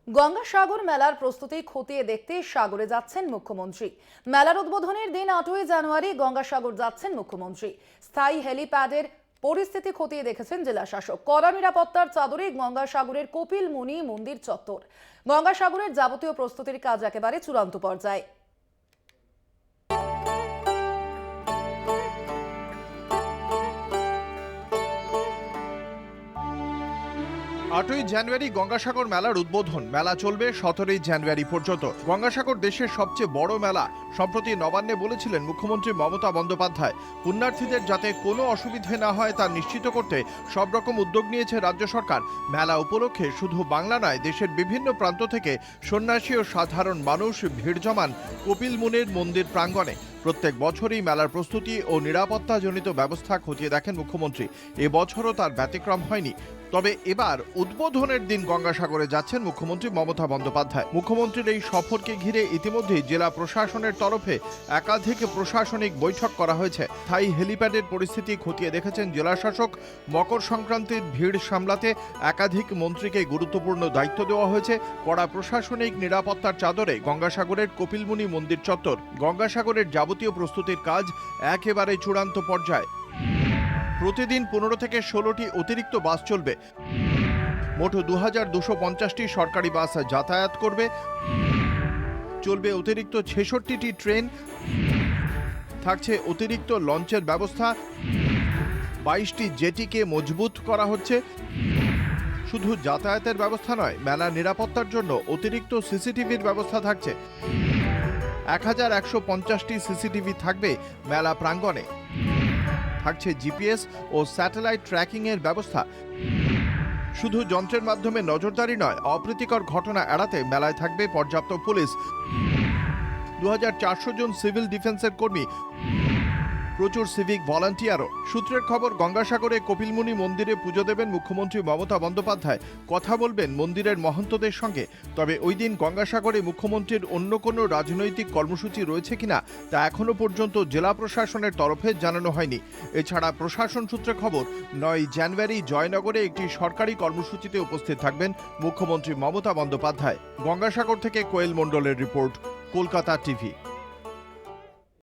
গঙ্গাসাগর মেলার প্রস্তুতি খতিয়ে দেখতে সাগরে যাচ্ছেন মুখ্যমন্ত্রী। মেলার উদ্বোধনের দিন 8ই জানুয়ারি গঙ্গাসাগর যাচ্ছেন মুখ্যমন্ত্রী। স্থায়ী হেলিপ্যাডের পরিস্থিতি খতিয়ে দেখেছেন জেলা শাসক। কড়া নিরাপত্তার চাদরে গঙ্গাসাগরের কপিলমুনি মন্দির চত্বর। গঙ্গাসাগরের যাবতীয় প্রস্তুতির কাজ একেবারে চূড়ান্ত পর্যায়ে। 8ই জানুয়ারি গঙ্গাসাগর মেলার উদ্বোধন। মেলা চলবে 17ই জানুয়ারি পর্যন্ত। গঙ্গাসাগর দেশের সবচেয়ে বড় মেলা। সম্প্রতি নবান্নে বলেছিলেন মুখ্যমন্ত্রী মমতা বন্দ্যোপাধ্যায়, পুণ্যার্থীদের যাতে কোনো অসুবিধে না হয় তা নিশ্চিত করতে সব রকম উদ্যোগ নিয়েছে রাজ্য সরকার। মেলা উপলক্ষে শুধু বাংলা নয়, দেশের বিভিন্ন প্রান্ত থেকে সন্ন্যাসী ও সাধারণ মানুষ ভিড় জমান কপিলমুনির মন্দির প্রাঙ্গণে। প্রত্যেক বছরই মেলার প্রস্তুতি ও নিরাপত্তাজনিত ব্যবস্থা খতিয়ে দেখেন মুখ্যমন্ত্রী। এবছরও তার ব্যতিক্রম হয়নি। তবে এবার উদ্বোধনের দিন গঙ্গাসাগরে যাচ্ছেন মুখ্যমন্ত্রী মমতা বন্দ্যোপাধ্যায়। মুখ্যমন্ত্রীর এই সফরকে ঘিরে ইতিমধ্যেই জেলা প্রশাসনের তরফে একাধিক প্রশাসনিক বৈঠক করা হয়েছে। স্থায়ী হেলিপ্যাডের পরিস্থিতি খতিয়ে দেখেছেন জেলা শাসক। মকর সংক্রান্তির ভিড় সামলাতে একাধিক মন্ত্রীকে গুরুত্বপূর্ণ দায়িত্ব দেওয়া হয়েছে। কড়া প্রশাসনিক নিরাপত্তার চাদরে গঙ্গাসাগরের কপিলমুনি মন্দির চত্বর। গঙ্গাসাগরের যাবতীয় প্রস্তুতির কাজ একেবারে চূড়ান্ত পর্যায়ে। প্রতিদিন 15 থেকে 16টি অতিরিক্ত বাস চলবে। মোট 2250টি সরকারি বাস যাতায়াত করবে। চলবে অতিরিক্ত 66টি ট্রেন। থাকছে অতিরিক্ত লঞ্চের ব্যবস্থা। 22টি জেটিকে মজবুত করা হচ্ছে। শুধু যাতায়াতের ব্যবস্থা নয়, মেলার নিরাপত্তার জন্য অতিরিক্ত সিসিটিভির ব্যবস্থা থাকছে। 1150টি সিসিটিভি থাকবে মেলা প্রাঙ্গণে। থাকছে জিপিএস ও স্যাটেলাইট ট্র্যাকিং এর ব্যবস্থা। শুধু যন্ত্রের মাধ্যমে নজরদারি নয়, অপ্রীতিকর ঘটনা এড়াতে মেলায় থাকবে পর্যাপ্ত পুলিশ। 2400 জন সিভিল ডিফেন্সের কর্মী, প্রচুর সিভিক ভলান্টিয়ারও। সূত্রের খবর, গঙ্গাসাগরে কপিলমুনি মন্দিরে পুজো দেবেন মুখ্যমন্ত্রী মমতা বন্দ্যোপাধ্যায়। কথা বলবেন মন্দিরের মহন্তদের সঙ্গে। তবে ওই দিন গঙ্গাসাগরে মুখ্যমন্ত্রীর অন্য কোনো রাজনৈতিক কর্মসূচি রয়েছে কিনা তা এখনো পর্যন্ত জেলা প্রশাসনের তরফে জানানো হয়নি। এছাড়া প্রশাসন সূত্রে খবর, 9 জানুয়ারি জয়নগরে একটি সরকারি কর্মসূচিতে উপস্থিত থাকবেন মুখ্যমন্ত্রী মমতা বন্দ্যোপাধ্যায়। গঙ্গাসাগর থেকে কোয়েল মণ্ডলের রিপোর্ট, কলকাতা টিভি।